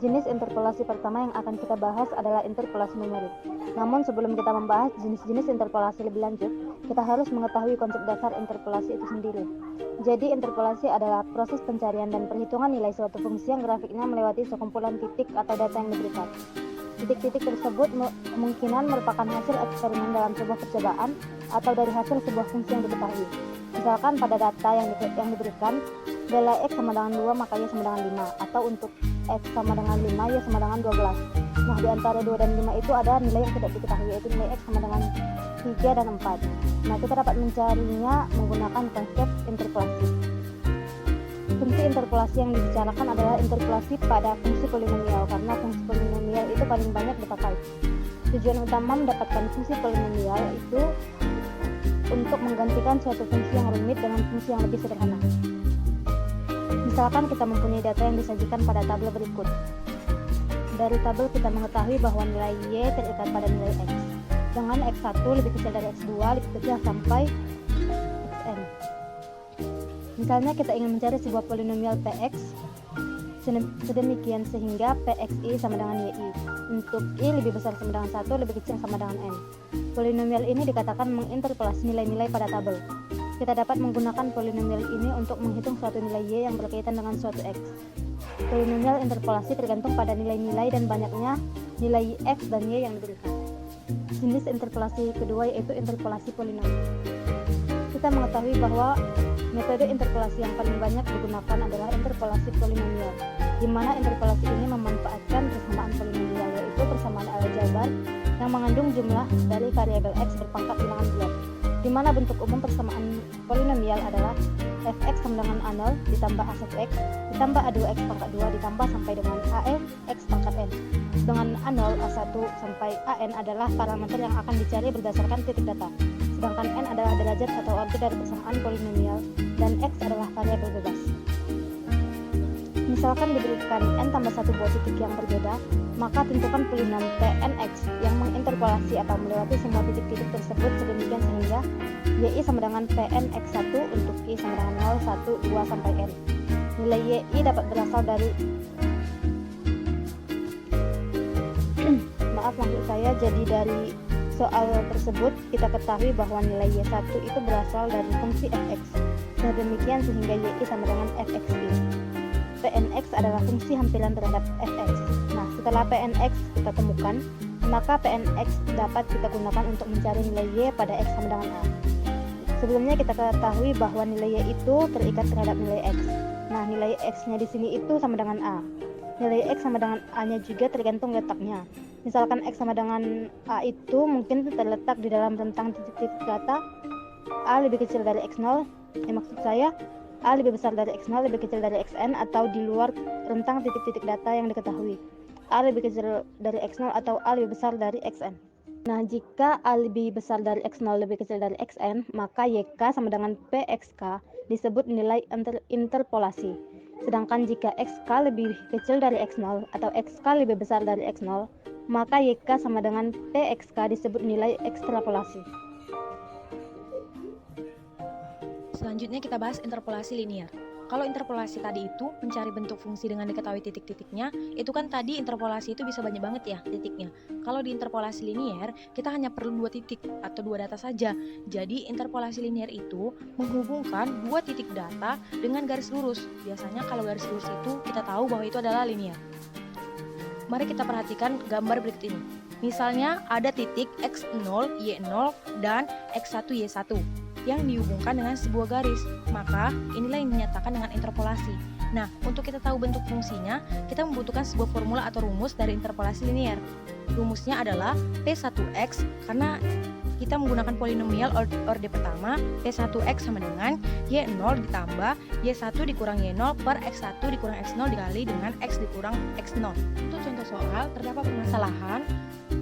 Jenis interpolasi pertama yang akan kita bahas adalah interpolasi numerik. Namun sebelum kita membahas jenis-jenis interpolasi lebih lanjut, kita harus mengetahui konsep dasar interpolasi itu sendiri. Jadi interpolasi adalah proses pencarian dan perhitungan nilai suatu fungsi yang grafiknya melewati sekumpulan titik atau data yang diberikan. Titik-titik tersebut kemungkinan merupakan hasil eksperimen dalam sebuah percobaan atau dari hasil sebuah fungsi yang diketahui. Misalkan pada data yang diberikan, nilai X sama dengan 2 maka Y sama dengan 5, atau untuk X sama dengan 5, Y sama dengan 12. Nah, di antara 2 dan 5 itu ada nilai yang tidak diketahui, yaitu nilai X sama dengan 3 dan 4. Nah, kita dapat mencarinya menggunakan konsep interpolasi. Fungsi interpolasi yang dibicarakan adalah interpolasi pada fungsi polinomial, karena fungsi polinomial itu paling banyak dipakai. Tujuan utama mendapatkan fungsi polinomial itu untuk menggantikan suatu fungsi yang rumit dengan fungsi yang lebih sederhana. Misalkan kita mempunyai data yang disajikan pada tabel berikut. Dari tabel kita mengetahui bahwa nilai Y terikat pada nilai X, dengan X1 lebih kecil dari X2 lebih kecil sampai Xn. Misalnya kita ingin mencari sebuah polinomial Px sedemikian sehingga Pxi sama dengan Yi. Untuk I lebih besar sama dengan 1, lebih kecil sama dengan N. Polinomial ini dikatakan menginterpolasi nilai-nilai pada tabel. Kita dapat menggunakan polinomial ini untuk menghitung suatu nilai Y yang berkaitan dengan suatu X. Polinomial interpolasi tergantung pada nilai-nilai dan banyaknya nilai X dan Y yang diberikan. Jenis interpolasi kedua yaitu interpolasi polinom. Kita mengetahui bahwa metode interpolasi yang paling banyak digunakan adalah interpolasi polinomial, di mana interpolasi ini memanfaatkan persamaan polinomial, yaitu persamaan aljabar yang mengandung jumlah dari variabel X berpangkat bilangan bulat, di mana bentuk umum persamaan polinomial adalah fx sama dengan a0 ditambah a1x ditambah a2x pangkat 2 ditambah sampai dengan an x pangkat n. Dengan a0, a1 sampai an adalah parameter yang akan dicari berdasarkan titik data, sedangkan n adalah derajat atau order dari persamaan polinomial dan x adalah variabel bebas. Misalkan diberikan n tambah 1 buah titik yang berbeda, maka tentukan polinom Pnx yang menginterpolasi atau melewati semua titik-titik tersebut sedemikian sehingga Y sama dengan Pnx1 untuk I sama dengan 0, 1, 2 sampai n. Nilai Y dapat berasal dari maksud saya jadi dari soal tersebut kita ketahui bahwa nilai Y1 itu berasal dari fungsi fx. Demikian sehingga Y sama dengan fxi. Pnx adalah fungsi hampiran terhadap fx. Nah, setelah Pnx kita temukan, maka Pnx dapat kita gunakan untuk mencari nilai Y pada X sama dengan A. Sebelumnya kita ketahui bahwa nilai Y itu terikat terhadap nilai X. Nah, nilai X-nya di sini itu sama dengan A. Nilai X sama dengan A-nya juga tergantung letaknya. Misalkan X sama dengan A itu mungkin terletak di dalam rentang titik-titik data A lebih kecil dari X0, maksud saya A lebih besar dari X0 lebih kecil dari Xn, atau di luar rentang titik-titik data yang diketahui A lebih kecil dari X0 atau A lebih besar dari Xn. Nah, jika A lebih besar dari X0 lebih kecil dari Xn, maka YK sama dengan PXK disebut nilai interpolasi. Sedangkan jika XK lebih kecil dari X0 atau XK lebih besar dari X0, maka YK sama dengan PXK disebut nilai ekstrapolasi. Selanjutnya kita bahas interpolasi linear. Kalau interpolasi tadi itu mencari bentuk fungsi dengan diketahui titik-titiknya, itu kan tadi interpolasi itu bisa banyak banget ya titiknya. Kalau di interpolasi linear, kita hanya perlu 2 titik atau 2 data saja. Jadi interpolasi linear itu menghubungkan 2 titik data dengan garis lurus. Biasanya kalau garis lurus itu kita tahu bahwa itu adalah linear. Mari kita perhatikan gambar berikut ini. Misalnya ada titik X0, Y0, dan X1, Y1 yang dihubungkan dengan sebuah garis, maka inilah yang dinyatakan dengan interpolasi. Nah, untuk kita tahu bentuk fungsinya, kita membutuhkan sebuah formula atau rumus dari interpolasi linear. Rumusnya adalah P1x, karena kita menggunakan polinomial orde pertama, P1x sama dengan Y0 ditambah Y1 dikurang Y0 per X1 dikurang X0 dikali dengan X dikurang X0. Untuk contoh soal, terdapat permasalahan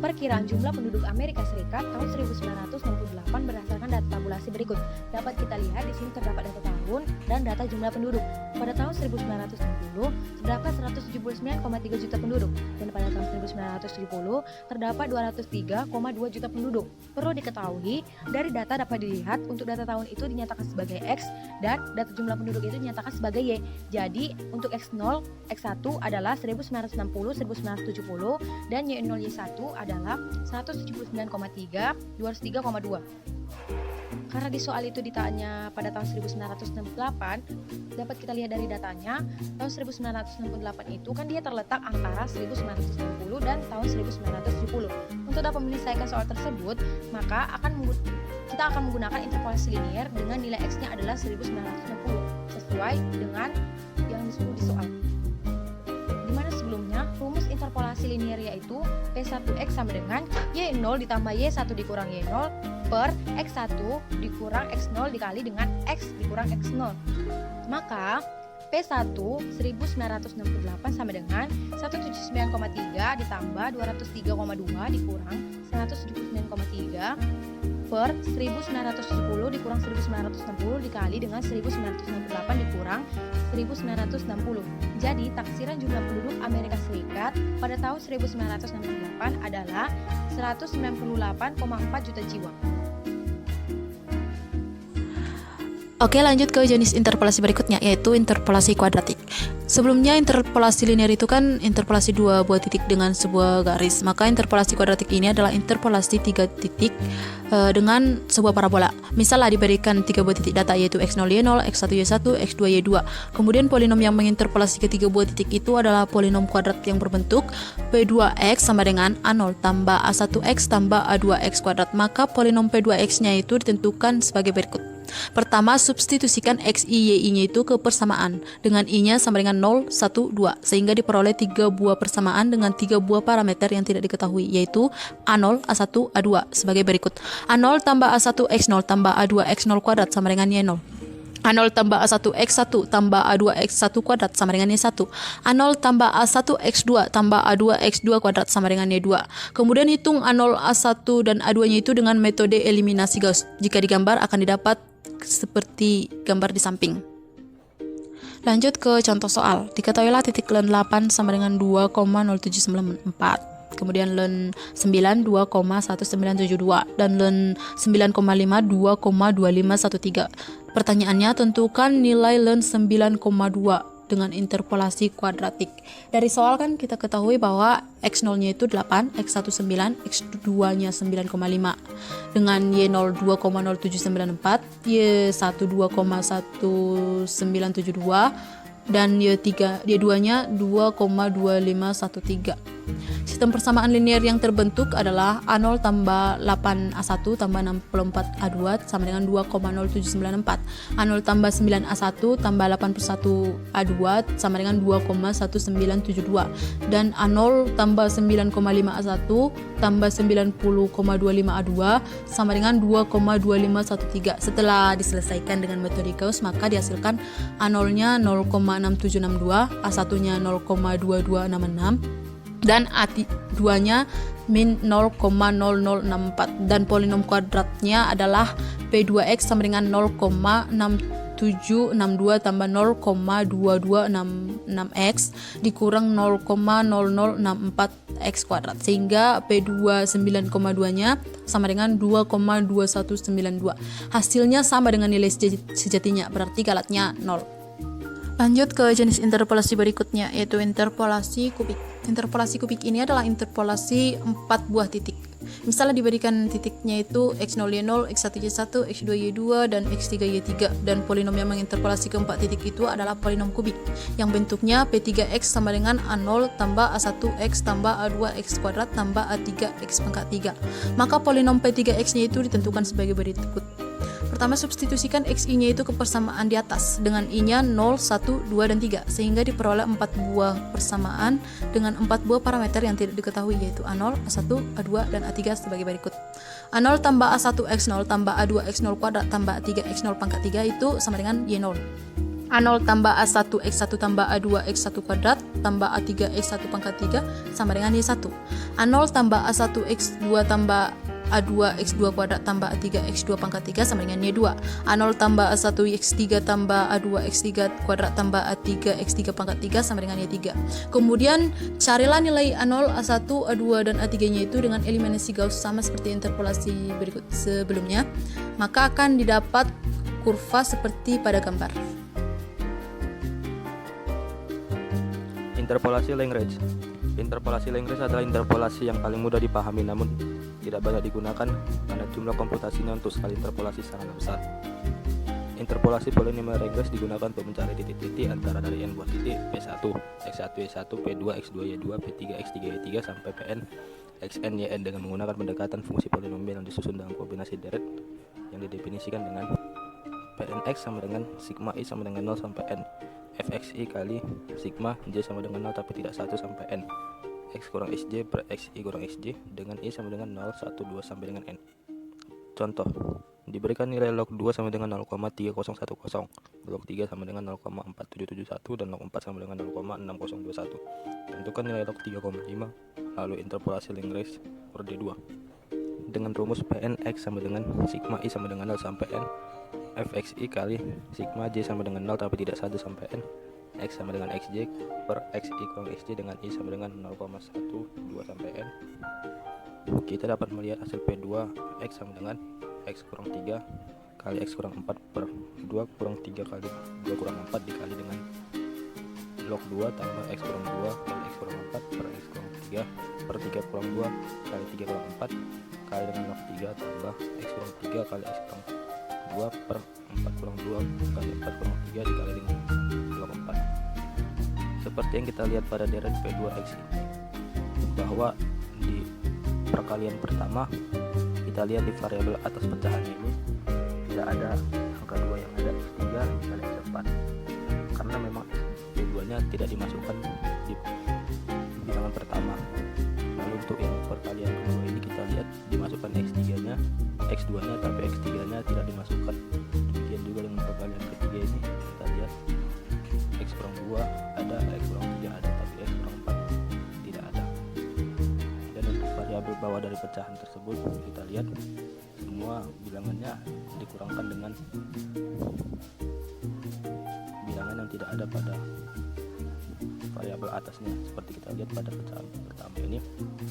perkiraan jumlah penduduk Amerika Serikat tahun 1968 berdasarkan data tabulasi berikut. Dapat kita lihat di sini terdapat data tahun dan data jumlah penduduk. Pada tahun 1960 terdapat 179,3 juta penduduk dan pada tahun 1970 terdapat 203,2 juta penduduk. Perlu diketahui, dari data dapat dilihat untuk data tahun itu dinyatakan sebagai X dan data jumlah penduduk itu dinyatakan sebagai Y. Jadi, untuk X0, X1 adalah 1960, 1970 dan Y0, Y1 adalah 179,3, 203,2. Karena di soal itu ditanya pada tahun 1968, dapat kita lihat dari datanya, tahun 1968 itu kan dia terletak antara 1960 dan tahun 1970. Untuk dapat menyelesaikan soal tersebut, maka kita akan menggunakan interpolasi linier dengan nilai X-nya adalah 1960, sesuai dengan yang disuruh di soal. Dimana sebelumnya, rumus interpolasi linier yaitu P1X sama dengan Y0 ditambah Y1 dikurang Y0 per X1 dikurang X0 dikali dengan X dikurang X0. Maka P1 1968 sama dengan 179,3 ditambah 203,2 dikurang 179,3 per 1910 dikurang 1960 dikali dengan 1968 dikurang 1960. Jadi taksiran jumlah penduduk Amerika Serikat pada tahun 1968 adalah 198,4 juta jiwa. Oke, lanjut ke jenis interpolasi berikutnya, yaitu interpolasi kuadratik. Sebelumnya interpolasi linear itu kan interpolasi dua buah titik dengan sebuah garis. Maka interpolasi kuadratik ini adalah interpolasi tiga titik dengan sebuah parabola. Misalnya diberikan tiga buah titik data yaitu x0 y0, x1 y1, x2 y2. Kemudian polinom yang menginterpolasi ketiga buah titik itu adalah polinom kuadrat yang berbentuk P2x sama dengan A0 tambah A1x tambah A2x kuadrat. Maka polinom P2x-nya itu ditentukan sebagai berikut. Pertama, substitusikan x, y, y-nya itu ke persamaan dengan i-nya sama dengan 0, 1, 2 sehingga diperoleh tiga buah persamaan dengan tiga buah parameter yang tidak diketahui yaitu A0, A1, A2 sebagai berikut. A0 tambah A1 x0 tambah A2 x0 kuadrat sama dengan y0. A0 tambah A1 x1 tambah A2 x1 kuadrat sama dengan y1. A0 tambah A1 x2 tambah A2 x2 kuadrat sama dengan y2. Kemudian hitung A0, A1 dan A2-nya itu dengan metode eliminasi Gauss. Jika digambar akan didapat seperti gambar di samping. Lanjut ke contoh soal. Diketahuilah titik len 8 sama dengan 2,0794. Kemudian len 9 2,1972 dan len 9,5 2,2513. Pertanyaannya, tentukan nilai len 9,2 dengan interpolasi kuadratik. Dari soal kan kita ketahui bahwa x0-nya itu 8, x1 9, x2-nya 9,5. Dengan y0 2,0794, y1 2,1972 dan y2-nya 2,2513. Sistem persamaan linear yang terbentuk adalah A0 tambah 8A1 tambah 64A2 sama dengan 2,0794. A0 tambah 9A1 tambah 81A2 sama dengan 2,1972. Dan A0 tambah 9,5A1 tambah 90,25A2 sama dengan 2,2513. Setelah diselesaikan dengan metode Gauss, maka dihasilkan A0-nya 0,6762, A1-nya 0,2266, dan A2-nya min 0,0064 dan polinom kuadratnya adalah P2x sama dengan 0,6762 tambah 0,2266x dikurang 0,0064x kuadrat sehingga P2 9,2-nya sama dengan 2,2192. Hasilnya sama dengan nilai sejatinya, berarti galatnya 0. Lanjut ke jenis interpolasi berikutnya, yaitu interpolasi kubik. Interpolasi kubik ini adalah interpolasi 4 buah titik. Misalnya diberikan titiknya itu x0 y0, x1 y1, x2 y2 dan x3 y3 dan polinom yang menginterpolasi keempat titik itu adalah polinom kubik yang bentuknya P3x sama dengan A0 tambah A1x tambah A2x kuadrat tambah A3x pangkat 3. Maka polinom P3x-nya itu ditentukan sebagai berikut. Pertama, substitusikan xi-nya itu ke persamaan di atas dengan i-nya 0, 1, 2, dan 3 sehingga diperoleh 4 buah persamaan dengan 4 buah parameter yang tidak diketahui yaitu A0, A1, A2, dan A3 sebagai berikut. A0 tambah A1x0 tambah A2x0 kuadrat tambah A3x0 pangkat 3 itu sama dengan y0. A0 tambah A1x1 tambah A2x1 kuadrat tambah A3x1 pangkat 3 sama dengan y1. A0 tambah A1x2 tambah A2 X2 kuadrat tambah A3 X2 pangkat 3 sama dengan Y2. A0 tambah A1 X3 tambah A2 X3 kuadrat tambah A3 X3 pangkat 3 sama dengan Y3. Kemudian carilah nilai A0, A1, A2 dan A3-nya itu dengan eliminasi Gauss sama seperti interpolasi berikut sebelumnya. Maka akan didapat kurva seperti pada gambar. Interpolasi Lagrange. Interpolasi Lagrange adalah interpolasi yang paling mudah dipahami namun tidak banyak digunakan karena jumlah komputasinya untuk sekali interpolasi sangat besar. Interpolasi polinomial Lagrange digunakan untuk mencari titik-titik antara dari n buah titik P1, X1, Y1, P2, X2, Y2, P3, X3, Y3 sampai Pn, Xn, Yn dengan menggunakan pendekatan fungsi polinomial yang disusun dalam kombinasi deret yang didefinisikan dengan Pnx sama dengan sigma i sama dengan 0 sampai n, fxi kali sigma j sama dengan 0 tapi tidak 1 sampai n, x kurang xj per xi kurang xj dengan i sama dengan 0, 1, 2 sampai dengan n. Contoh, diberikan nilai log 2 sama dengan 0,3010, log 3 sama dengan 0,4771 dan log 4 sama dengan 0,6021. Tentukan nilai log 3,5 lalu interpolasi Lagrange per D2 dengan rumus Pnx sama dengan sigma i sama dengan 0 sampai n, fxi kali sigma j sama dengan 0 tapi tidak 1 sampai n, x sama dengan xj per xi kurang xj dengan i sama dengan 0,12 sampai n. Kita dapat melihat hasil P2 x sama dengan x kurang 3 kali x kurang 4 per 2 kurang 3 kali 2 kurang 4 dikali dengan log 2 tambah x kurang 2 kali x kurang 4 per x kurang 3 per 3 kurang 2 kali 3 kurang 4 kali dengan log 3 tambah x kurang 3 kali x kurang 2 per 4 kurang 2 kali 4 kurang 3 dikali dengan log 4. Seperti yang kita lihat pada deret P2x ini, bahwa di perkalian pertama kita lihat di variabel atas pecahannya ini tidak ada angka 2 yang ada x3 dikali x4 karena memang P2 nya tidak dimasukkan di bilangan pertama. Lalu untuk yang perkalian kedua ini kita lihat dimasukkan x3 nya, x2 nya tapi x3 nya tidak dimasukkan. Demikian juga dengan perkalian ketiga ini kita lihat x kurang 2 ada, x kurang 3 ada tapi x kurang 4 tidak ada. Dan untuk variabel bawah dari pecahan tersebut kita lihat semua bilangannya dikurangkan dengan bilangan yang tidak ada pada variabel atasnya. Seperti kita lihat pada pecahan pertama ini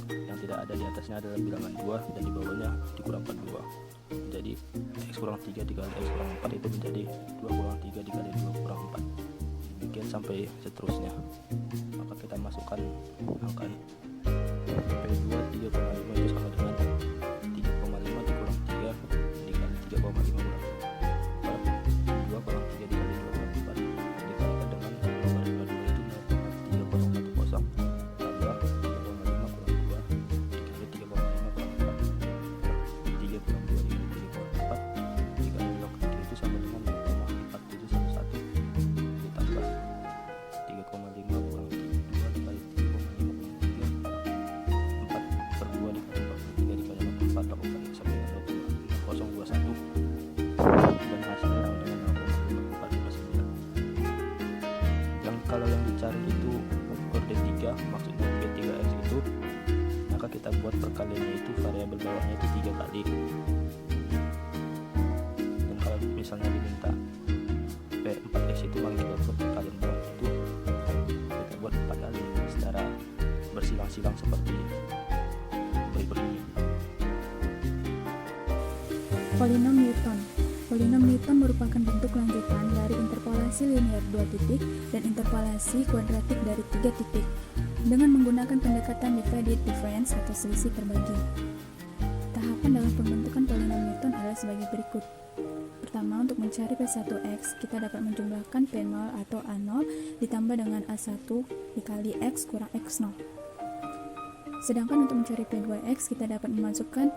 yang tidak ada di atasnya adalah bilangan 2 dan di bawahnya dikurangkan 2. Jadi x kurang 3 dikali x kurang 4 itu menjadi 2 kurang 3 dikali 2 kurang 4. Demikian sampai seterusnya. Maka kita masukkan angka P2 3,5 itu sama dengan 3,5 dikurang 3 dikali 3,5 kurang 4 2 kurang 3 dikali 2 kurang 4 dikalikan dengan logaritma 2 itu 0,3010 tambah 3,5 kurang 2 dikali 3,5 kurang 4 3 kurang 2 dikali 3 kurang 4 dikali log 3 itu sama dengan 0,4711 ditambah 3,5 kurang 2 dikali 3,5 kurang 3 4 per 2 dikali 43 dikali log 4 lakukan sama dengan 0,021 dan hasilnya sama dengan 0,549. Yang kalau yang dicari itu per D3 maksudnya P3x itu, maka kita buat perkaliannya itu variabel bawahnya itu 3 kali. Dan kalau misalnya diminta P4x itu, maka kita buat perkalian bawah itu kita buat 4 kali secara bersilang-silang seperti berikut ini. Polinom Newton. Polinom Newton merupakan bentuk lanjutan dari interpolasi linear 2 titik dan interpolasi kuadratik dari 3 titik dengan menggunakan pendekatan divided difference atau selisih terbagi. Tahapan dalam pembentukan polinom Newton adalah sebagai berikut. Pertama, untuk mencari P1x, kita dapat menjumlahkan P0 atau A0 ditambah dengan A1 dikali x kurang x0. Sedangkan untuk mencari P2x, kita dapat memasukkan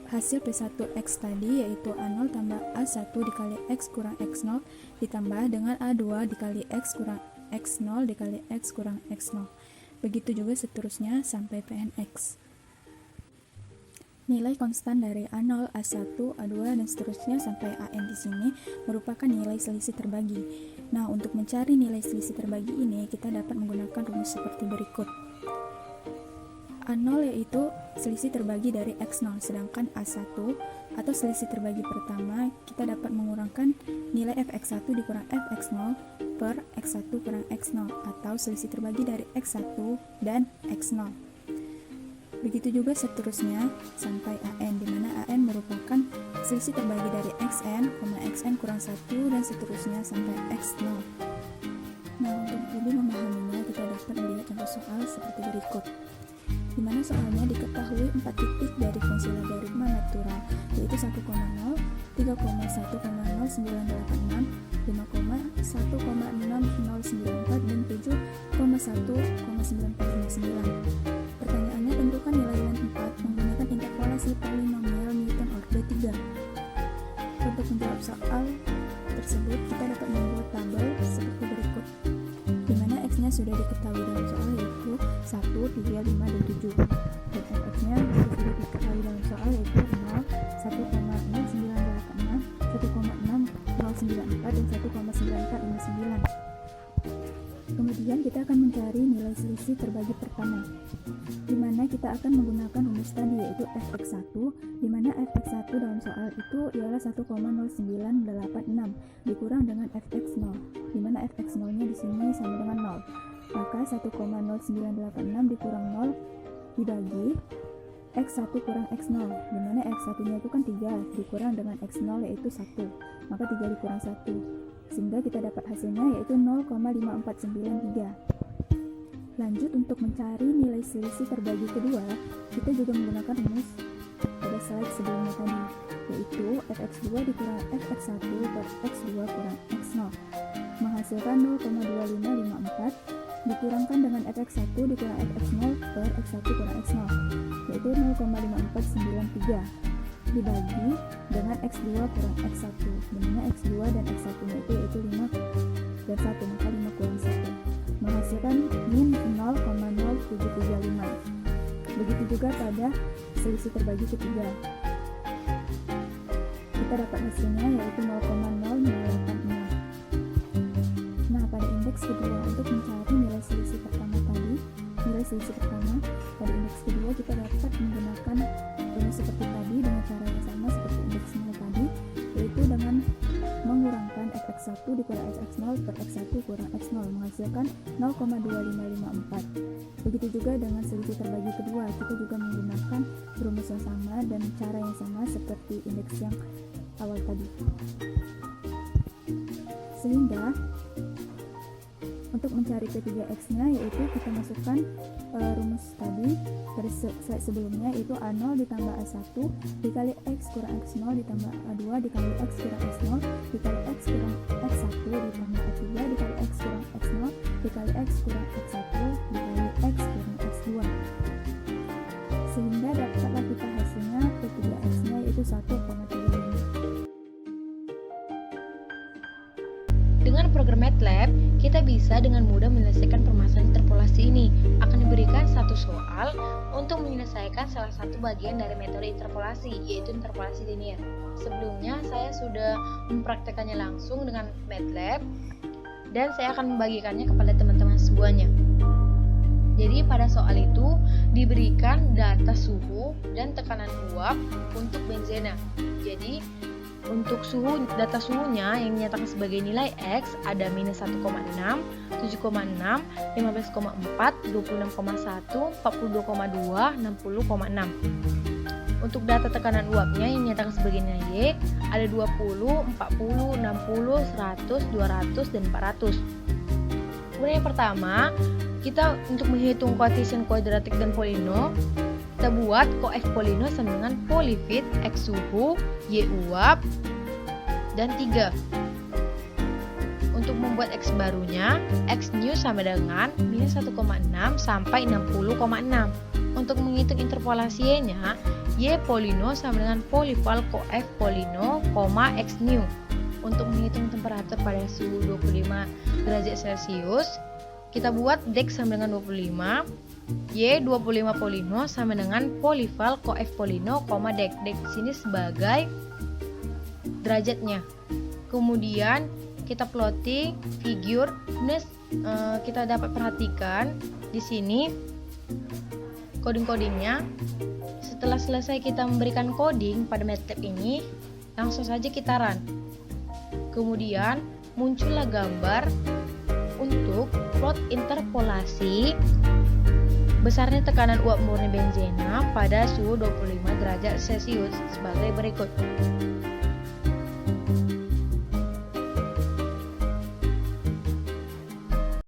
hasil P1x tadi yaitu A0 tambah A1 dikali x kurang x0 ditambah dengan A2 dikali x kurang x0 dikali x kurang x0. Begitu juga seterusnya sampai Pnx. Nilai konstan dari A0, A1, A2 dan seterusnya sampai An di sini merupakan nilai selisih terbagi. Nah, untuk mencari nilai selisih terbagi ini kita dapat menggunakan rumus seperti berikut. A0 yaitu selisih terbagi dari X0, sedangkan A1 atau selisih terbagi pertama kita dapat mengurangkan nilai fx1 dikurang fx0 per x1 kurang x0 atau selisih terbagi dari x1 dan x0. Begitu juga seterusnya sampai an, di mana an merupakan selisih terbagi dari xn, xn kurang 1 dan seterusnya sampai x0. Nah, untuk lebih memahaminya kita dapat melihat contoh soal seperti berikut, di mana soalnya diketahui 4 titik dari fungsi logaritma natural, yaitu 1,0, 3,1,0986, 5,1,6094 dan 7,1,9459. Pertanyaannya, tentukan nilai ln 4 menggunakan interpolasi polinomial Newton order 3. Untuk menjawab soal tersebut, kita dapat membuat tabel seperti berikut, di mana x-nya sudah diketahui dalam soal yaitu 1, 3, 5, dan 7, dan fx-nya sudah diketahui dalam soal yaitu 0, 1,0986, 1,6094, dan 1,9459. Kemudian kita akan mencari nilai selisih terbagi pertama, di mana kita akan menggunakan rumus tadi yaitu fx1, di mana fx1 dalam soal itu ialah 1,0986 dikurang dengan fx0, di mana fx0-nya di sini sama dengan 0. Maka 1,0986 dikurang 0 dibagi x1 kurang x0, di mana x1-nya itu kan 3 dikurang dengan x0 yaitu 1, maka 3 dikurang 1, sehingga kita dapat hasilnya yaitu 0,5493. Lanjut, untuk mencari nilai selisih terbagi kedua, kita juga menggunakan rumus pada slide sebelumnya tadi, yaitu fx2 dikurang fx1 per x2 kurang x0 menghasilkan 0,2554 dikurangkan dengan fx1 dikurang fx0 per x1 kurang x0, yaitu 0,5493 dibagi dengan x2 kurang x1, dimana x2 dan x1 nya itu yaitu 5 dan 1, maka 5 kurang 1 menghasilkan min 0,0735. Begitu juga pada selisih terbagi ketiga, kita dapat hasilnya yaitu 0,0086. Nah, pada indeks kedua, untuk mencari nilai selisih pertama tadi, pada indeks kedua kita dapat menggunakan rumus seperti tadi dengan cara yang sama seperti indeks nol tadi, yaitu dengan mengurangkan fx1 dikurang fx0 per x1 kurang x0 menghasilkan 0,2554. Begitu juga dengan selisih terbagi kedua, kita juga menggunakan rumus yang sama dan cara yang sama seperti indeks yang awal tadi. Sehingga untuk mencari ketiga x-nya, yaitu kita masukkan rumus tadi dari slide sebelumnya, yaitu A0 ditambah A1 dikali x kurang x0 ditambah A2 dikali x kurang x0 dikali x kurang x1 ditambah A3 dikali x kurang x0 dikali x kurang x1 dikali x kurang x2, sehingga dapatlah kita hasilnya ketiga x-nya yaitu 1,35. Dengan program MATLAB, kita bisa dengan mudah menyelesaikan permasalahan interpolasi ini. Akan diberikan satu soal untuk menyelesaikan salah satu bagian dari metode interpolasi, yaitu interpolasi linear. Sebelumnya, saya sudah mempraktekannya langsung dengan MATLAB, dan saya akan membagikannya kepada teman-teman semuanya. Jadi pada soal itu diberikan data suhu dan tekanan uap untuk benzena. Jadi untuk data suhunya yang dinyatakan sebagai nilai X ada minus 1,6, 7,6, 15,4, 26,1, 42,2, 60,6. Untuk data tekanan uapnya yang dinyatakan sebagai nilai Y ada 20, 40, 60, 100, 200, dan 400. Kemudian yang pertama, kita untuk menghitung koefisien kuadratik dan polino, kita buat koef polino sama dengan polifit X suhu, Y uap, dan 3. Untuk membuat X barunya, X new sama dengan minus 1,6 sampai 60,6. Untuk menghitung interpolasi Y-nya, Y polino sama dengan polival koef polino, X new. Untuk menghitung temperatur pada suhu 25 derajat Celcius, kita buat Dex sama dengan 25, Y 25 polino sama dengan polival koef polino, Dex. Dex sini sebagai derajatnya. Kemudian kita plotting figure. Kita dapat perhatikan di sini coding-codingnya. Setelah selesai kita memberikan coding pada MATLAB ini, langsung saja kita run. Kemudian muncullah gambar untuk plot interpolasi besarnya tekanan uap murni benzena pada suhu 25 derajat Celcius sebagai berikut.